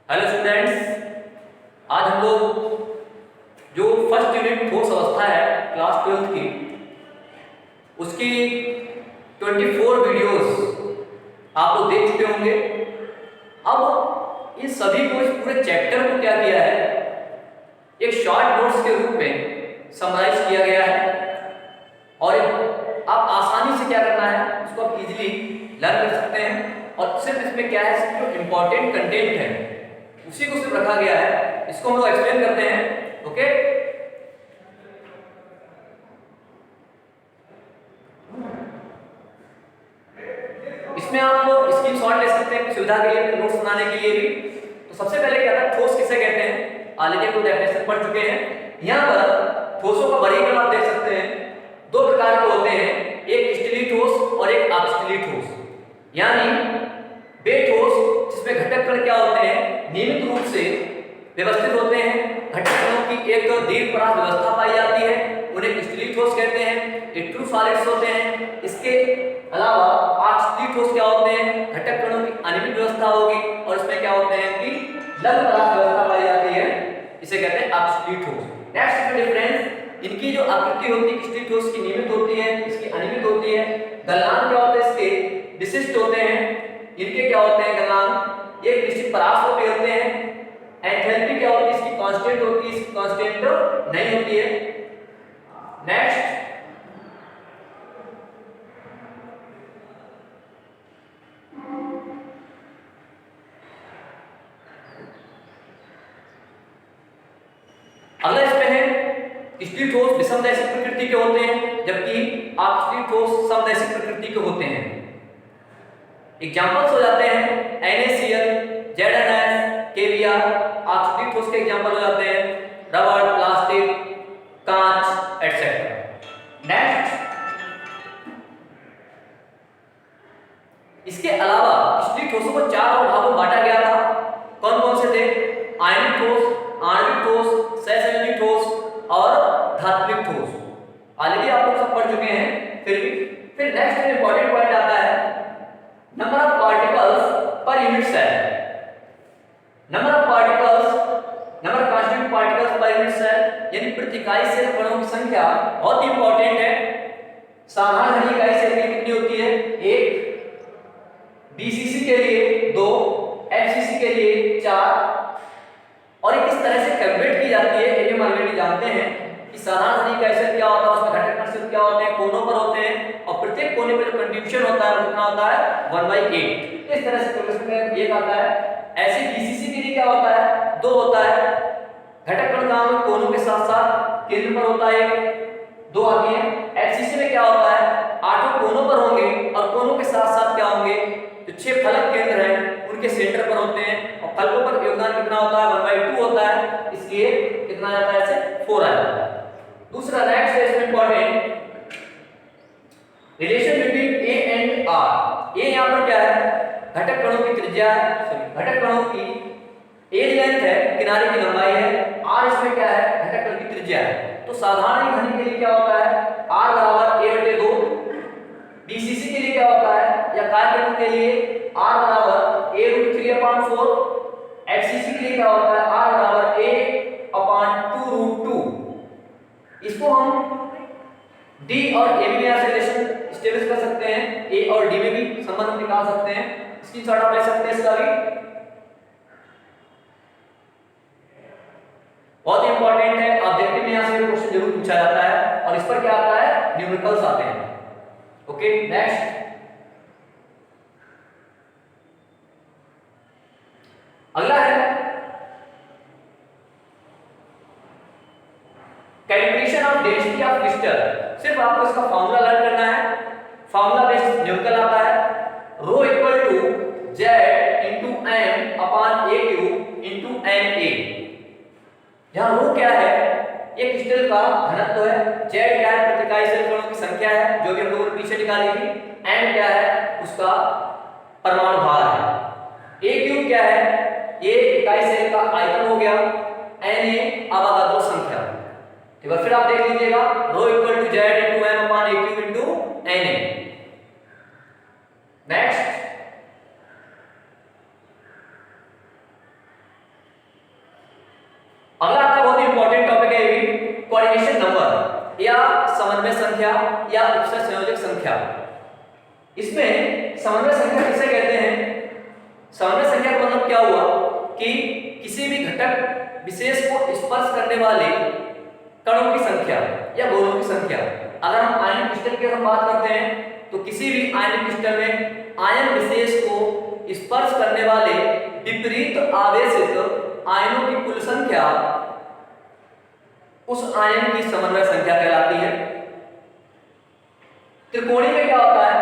Hello students, आज हम लोग जो फर्स्ट यूनिट ठोस अवस्था है क्लास 12th की उसकी 24 वीडियोस आप लोग देख चुके होंगे। अब इन सभी को, इस पूरे चैप्टर को क्या किया है, एक शॉर्ट नोट्स के रूप में समराइज किया गया है और आप आसानी से क्या करना है, उसको आप इजीली लर्न कर सकते हैं। और सिर्फ इसमें क्या है, जो इम्पोर्टेंट कंटेंट है उसी को सिर्फ रखा गया है, इसको हम लोग एक्सप्लेन करते हैं। ओके, इसमें आप लोग स्क्रीनशॉट ले सकते हैं सुविधा के लिए, नोट्स बनाने के लिए भी। तो सबसे पहले क्या था, ठोस किसे कहते हैं, ऑलरेडी हम डेफिनेशन पढ़ चुके हैं। यहाँ पर ठोसों का वर्गीकरण आप देख सकते हैं, दो प्रकार के होते हैं, एक स्टीली ठोस और एक अपस्टीली ठोस। यानी वे ठोस जिसमें घटक कण क्या होते हैं, नियमित रूप से व्यवस्थित होते हैं, घटक कणों की एक दीर्घ परास व्यवस्था पाई जाती है, उन्हें स्टीली ठोस कहते हैं। ये ट्रू सॉलिड्स होते हैं। इसके अलावा अपस्टीली ठोस क्या होते हैं, घटक कणों की अनियमित व्यवस्था होगी और इसमें क्या होते हैं कि लघु परास व्यवस्था पाई जाती है, इसे कहते हैं अपस्टीली ठोस। नेक्स्ट डिफरेंस, इनकी जो आकृति होती है स्टीली ठोस की नियमित होती है, इसकी अनियमित होती है। गलनांक क्या होते हैं, इसके विशिष्ट होते हैं, इनके क्या होते हैं गलनांक एक निश्चित परास पे होते हैं। एंथैल्पी क्या होती है, इसकी कांस्टेंट होती है, इसकी कांस्टेंट नहीं होती है। नेक्स्ट, अगला इसमें है स्टील ठोस विषमदैशिक प्रकृति के होते हैं, जबकि अपस्टील ठोस समदैशिक प्रकृति के होते हैं। एग्जांपल्स हो जाते हैं NaCl, ZnS, KBr। अपस्टील ठोस के एग्जांपल हो जाते हैं रबर, प्लास्टिक, कांच एटसेट्रा। नेक्स्ट, इसके अलावा स्टील ठोसों को चार और भागों में बांटा गया था। कौन कौन से थे, आयनिक ठोस, आणविक ठोस, सहसंयोजी ठोस और धात्विक ठोस। ऑलरेडी आप लोग सब पढ़ चुके हैं। फिर नेक्स्ट इंपॉर्टेंट पॉइंट आता है number of particles per unit cell. Number of constituent particles per unit cell, यानी प्रति इकाई सेल कणों की संख्या बहुत ही इंपॉर्टेंट है। साधारण घनी इकाई सेल की कितनी होती है, 1, BCC के लिए 2, FCC के लिए 4। और ये किस तरह से कैलकुलेट की जाती है, ये हम ऑलरेडी जानते हैं कि साधारण घनी इकाई सेल क्या होता है, उसमें घटक कण सिर्फ क्या होते हैं, कोनों पर होते हैं और प्रत्येक कोने पर जो कंट्रीब्यूशन होता है वो कितना होता है, 1/8। इस तरह से कैलकुलेशन ये आता है। ऐसे BCC के लिए क्या होता है, 2 होता है। घटक कण कहां में, कोनों के साथ साथ केंद्र पर होता है, 2 आती है। FCC में क्या होता है, 8 कोनों पर होंगे और कोनों के साथ साथ क्या होंगे, जो 6 फलक केंद्र हैं उनके सेंटर पर होते हैं और फलकों पर योगदान कितना होता है, 1/2 होता है, इसलिए कितना जाता है, ऐसे 4 आ जाता है। दूसरा नेक्स्ट है इसमें important relation between A and R। ये यहां पर क्या है, घटक कणों की त्रिज्या है, घटक कणों की एज लेंथ है, किनारे की लंबाई है। R इसमें क्या है, घटक कण की त्रिज्या है। तो साधारण घनी के लिए क्या होता है, R बराबर A/2। BCC के लिए क्या होता है, या कार्य के लिए R बराबर A√3/4। FCC के लिए क्या होता है, R बराबर A/2√2। इसको हम D और AB में ऐसे रिलेशन स्टेब्लिश कर सकते हैं, A और D में भी संबंध निकाल सकते हैं। स्क्रीनशॉट आप ले सकते हैं इसका भी। बहुत इंपॉर्टेंट है, ऑब्जेक्टिव में यहां से क्वेश्चन जरूर पूछा जाता है और इस पर क्या आता है, न्यूमेरिकल्स आते हैं। ओके, नेक्स्ट, अगला है calculation of density of crystal. सिर्फ आपको इसका फार्मूला लर्न करना है। फार्मूला बेस्ड न्यूमेरिकल आता है ρ = Z × M/A³ × Na। यहां ρ क्या है, ये क्रिस्टल का घनत्व है, Z क्या है, प्रति इकाई सेल कणों की संख्या है जो भी हम लोगों ने पीछे निकाली थी, M क्या है, उसका परमाणु भार है, A³ क्या है, ये इकाई सेल का आयतन हो गया, Na अवगाद्रो संख्या। एक बार फिर आप देख लीजिएगा, ρ = Z × M/A³ × Na। नेक्स्ट, समन्वय संख्या या उपसर संयोजक संख्या। इसमें समन्वय संख्या किसे कहते हैं? समन्वय संख्या का मतलब क्या हुआ कि किसी भी घटक विशेष को स्पर्श करने वाले कणों की संख्या या गोलों की संख्या। अगर हम आयन क्रिस्टल की बात करते हैं तो किसी भी आयन क्रिस्टल में आयन विशेष को स्पर्श करने वाले विपरीत आवेशित आयनों की कुल संख्या उस आयन की समन्वय संख्या कहलाती है। त्रिकोणीय में क्या होता है?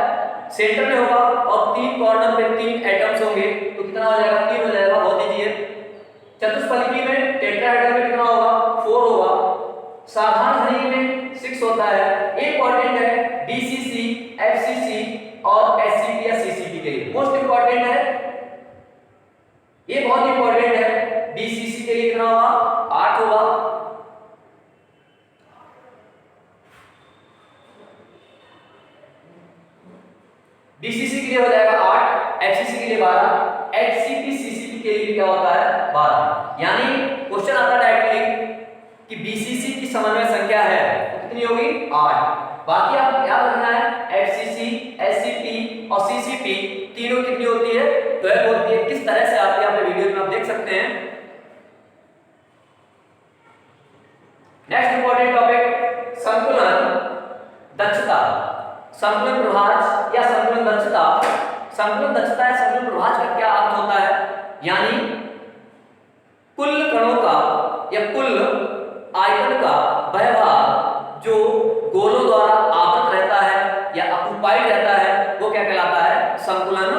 सेंटर में होगा और 3 कॉर्नर पे 3 एटम्स होंगे तो कितना हो जाएगा? 3 हो जाएगा। बहुत दीजिए। चतुष्फलकी में टेट्राहेड्रल में कितना होगा? 4 होगा। साधारण घनी में 6 होता है। इंपॉर्टेंट है डीसीसी, एफसीसी और एससीपी या सीसीपी के लिए मोस्ट इंपॉर्टेंट है, ये बहुत इंपॉर्टेंट है। डीसीसी के लिए कितना होगा? 8 होगा। डीसीसी के लिए हो जाएगा 8, एफसीसी के लिए 12, एचसीपी सीसीपी के लिए क्या होता है? 12। यानी क्वेश्चन आता है डायरेक्टली कि बीसीसी की समन्वय संख्या है तो कितनी होगी? 8। बाकी आप याद रखना है एफसीसी, एससीपी और सीसीपी तीनों कितनी होती है? 12 होती है। किस तरह से आप यहाँ पे वीडियो में आप देख सकते हैं। नेक्स्ट इंपॉर्टेंट टॉपिक संतुलन दक्षता। संतुलन प्रभाज या संतुलन दक्षता। संतुलन दक्षता या संतुलन प्रभाज का क्या अर्थ होता है? यानी कुल कणों का या कुल आयतन का वह भाग जो गोलों द्वारा आवृत रहता है या ऑक्युपाइड रहता है वो क्या कहलाता है? संतुलन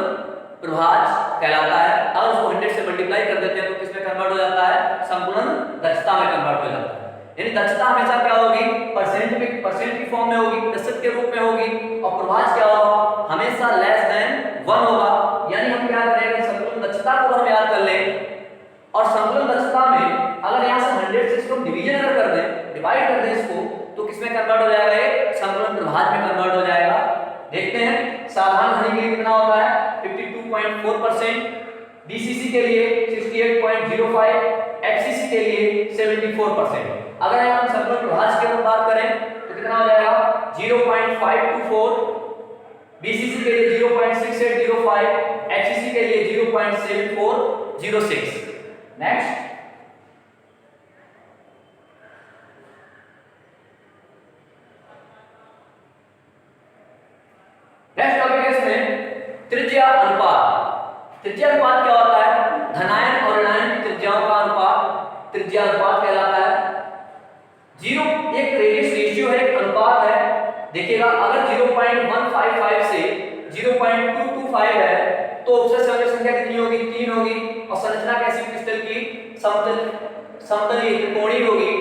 प्रभाज कहलाता है। और उसको 100 से मल्टीप्लाई कर देते हैं तो किसमें कन्वर्ट हो जाता है? संतुलन दक्षता में कन्वर्ट हो जाता है। यानी दक्षता हमेशा क्या होगी? परसेंट की फॉर्म में होगी, प्रतिशत के रूप में होगी। और प्रभाज क्या होगा? हमेशा लेस देन 1 होगा। यानी हम क्या करेंगे? संतुलन दक्षता को हम याद कर लें और संतुलन दक्षता में अगर यहाँ से 100 से इसको डिवीजन अगर कर दें, डिवाइड कर दें इसको तो किसमें कन्वर्ट हो जाएगा? ये संतुलन प्रभाज में कन्वर्ट हो जाएगा। देखते हैं साधारण घनी के लिए कितना होता है? 52.4%, डीसीसी के लिए 68.05, एफसीसी के लिए 74%। अगर हम संतुलन प्रभाज के बात करें तो कितना हो जाएगा? 0.524, बीसीसी के लिए 0.6805, एफसीसी के लिए 0.7406। नेक्स्ट टॉपिक है इसमें त्रिज्या अनुपात। त्रिज्या अनुपात क्या होता है? धनायन और ऋणायन की त्रिज्याओं का अनुपात त्रिज्या अनुपात कहलाता है। 0 एक रेडियस रेशियो है, एक अनुपात है। देखिएगा अगर 0.155 से 0.225 है तो उपसर संयोजक संख्या कितनी होगी? 3 होगी। और संरचना कैसी? क्रिस्टल की समतलीय त्रिकोणीय होगी,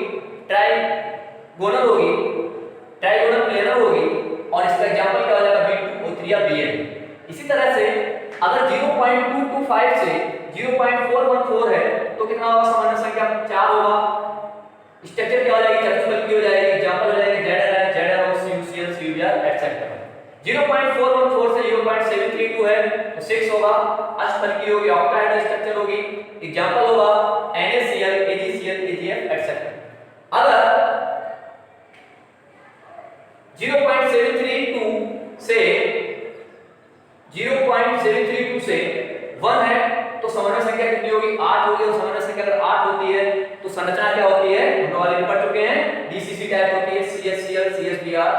ट्राइगोनल होगी, ट्राइगोनल प्लेनर होगी। और इसका एग्जांपल क्या हो जाएगा? B2, O3 या Bn। इसी तरह से अगर 0.225 से 0.414 है तो कितना होगा? सामान्य संख्या 4 होगा। स्ट्रक्चर क्या हो जाएगी? चतुष्फलकी हो जाएगी। एग्जांपल हो जाएगा ZR, CuCl, CuVr एटसेट्रा। 0.414 से 0.732 है तो 6 होगा। अष्टफलकी होगी, ऑक्टाहेड्रल स्ट्रक्चर होगी। एग्जांपल होगा NaCl, AgCl, AgF एटसेट्रा। अगर 0.732 से 0.732 से 1 है तो समन्वय संख्या कितनी होगी? 8 होगी। और समन्वय संख्या अगर 8 होती है तो संरचना क्या होती है? हम वाले पढ़ चुके हैं, डीसीसी टाइप होती है, CSCl, CSBr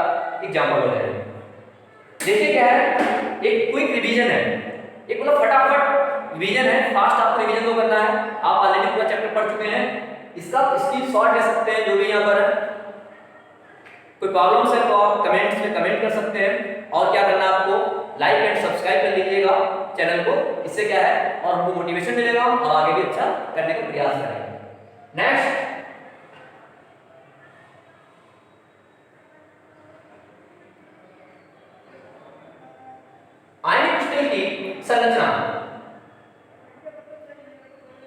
एग्जांपल हो जाएगा। देखिए क्या है, एक क्विक रिवीजन है, एक मतलब फटाफट रिवीजन है, फास्ट आपको रिवीजन तो करना है। आप ऑलरेडी पूरा चैप्टर पढ़ चुके हैं, इसका स्क्रीनशॉट ले सकते हैं जो भी यहाँ पर है। कोई प्रॉब्लम्स है तो आप कमेंट्स में कमेंट कर सकते हैं। और क्या करना है आपको? लाइक एंड सब्सक्राइब कर लीजिएगा चैनल को। इससे क्या है और हमको मोटिवेशन मिलेगा और आगे भी अच्छा करने का प्रयास करेंगे। नेक्स्ट आयनिक क्रिस्टल की संरचना।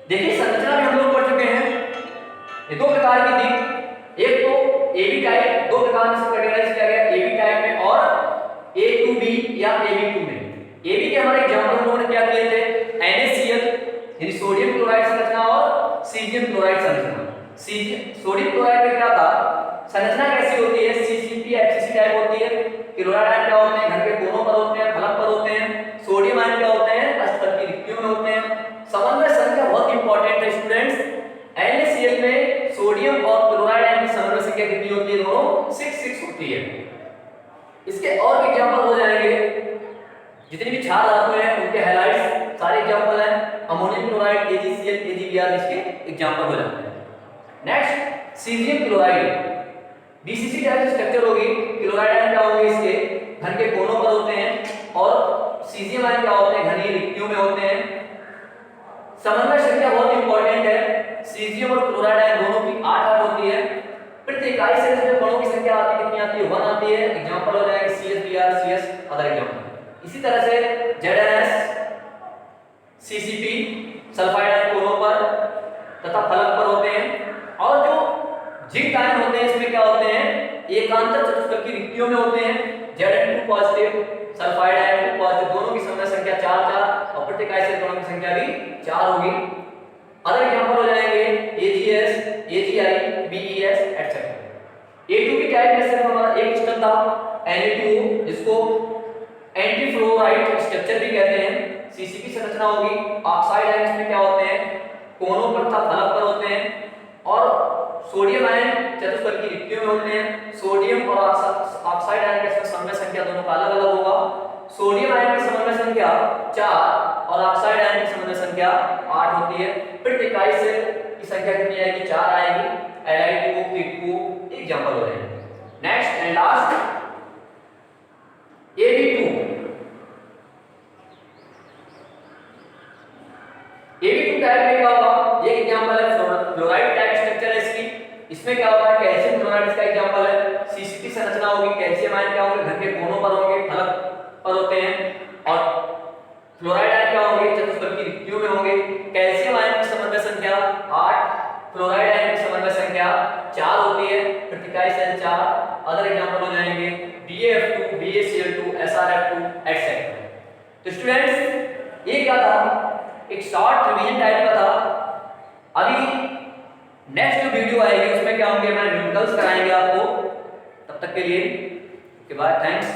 देखिए संरचना भी हम लोग पढ़ चुके हैं। ये दो प्रकार की थी, एक तो AB टाइप, दो प्रकार में कैटेगराइज किया गया, AB टाइप में और A2B या AB2 में। AB के हमारे एग्जांपल हम लोगों ने क्या किए थे? NaCl यानी सोडियम क्लोराइड संरचना और सीजियम क्लोराइड संरचना। सोडियम क्लोराइड में क्या था? संरचना कैसी होती है? CCP टाइप होती है। क्लोराइड आयन क्या होते हैं, घर के कोनों पर होते हैं, फलक पर होते हैं। सोडियम आयन क्या होते हैं, अस्तर की रिक्तियों में होते हैं। समन्वय संख्या बहुत इंपॉर्टेंट है स्टूडेंट्स। NaCl में सोडियम और क्लोराइड आयन की समन्वय संख्या कितनी होती है, दोनों 6 होती है। इसके और भी एग्जांपल हो जाएंगे, जितनी भी क्षार धातुएं हैं उनके हैलाइड्स सारे एग्जांपल हैं। अमोनियम क्लोराइड, AgCl, AgBr इसके एग्जांपल हो जाते हैं। Next caesium chloride, BCC type की स्ट्रक्चर होगी। क्लोराइड आयन क्या होंगे, इसके घन के कोनों पर होते हैं और सीजियम आयन क्या होते हैं, घनी रिक्तियों में होते हैं। समन्वय संख्या बहुत इंपॉर्टेंट है। सीजियम और क्लोराइड आयन दोनों की 8 होती है। प्रति इकाई सेल में कणों की संख्या आती है, कितनी आती है, 1 आती है। एग्जांपल हो जाएगा CSBr, CS अदर एग्जांपल। इसी तरह से ZnS, CCP सल्फाइड आयन कोनों पर तथा फलक पर होते हैं। और जो जिंक आयन होते हैं इसमें क्या होते हैं, एकांतर चतुष्फलक की रिक्तियों में होते हैं। Zn2 positive, sulphide ion 2 positive, दोनों की समन्वय संख्या 4 और प्रति इकाई सेल कणों की संख्या भी 4 होगी। अदर एग्जांपल हो जाएंगे AgS, AgI, BeS etcetera. A2 type में सिर्फ हमारा एक क्रिस्टल था Na2, जिसको एंटी फ्लोराइड स्ट्रक्चर भी कहते हैं। CCP संरचना होगी। ऑक्साइड आयन में क्या होते हैं, कोनों पर तथा फलक पर होते हैं। और सोडियम आयन चतुष्फलक की रिक्तियों में होते हैं। सोडियम और ऑक्साइड आयन के समन्वय संख्या दोनों का अलग अलग होगा। सोडियम आयन की समन्वय संख्या 4 और ऑक्साइड आयन की समन्वय संख्या 8 होती है। प्रति इकाई सेल की संख्या कितनी आएगी, 4 आएगी। Li2, P2 एग्जांपल हो जाएंगे। Next and last AB2 type में क्या होगा, ये एग्जांपल है फ्लोराइड टाइप स्ट्रक्चर है इसकी। इसमें क्या होगा, कैल्शियम क्लोराइड इसका एग्जांपल है। CCP संरचना होगी। कैल्शियम आयन क्या होंगे, घर के कोनों पर होंगे, फलक पर होते हैं। और फ्लोराइड आयन क्या होंगे, चतुष्फलक की रिक्तियों में होंगे। कैल्शियम आयन की समन्वय संख्या 8, फ्लोराइड आयन की समन्वय संख्या 4 होती है। प्रति इकाई सेल 4। अदर एग्जांपल हो जाएंगे BF2, BaCl2, SrF2 एटसेट्रा। तो स्टूडेंट्स ये क्या था, एक शॉर्ट रिवीजन टाइप का था। अभी नेक्स्ट जो वीडियो आएगी उसमें क्या होंगे, हमारे न्यूमेरिकल्स कराएंगे आपको। तब तक के लिए ओके बाय, थैंक्स।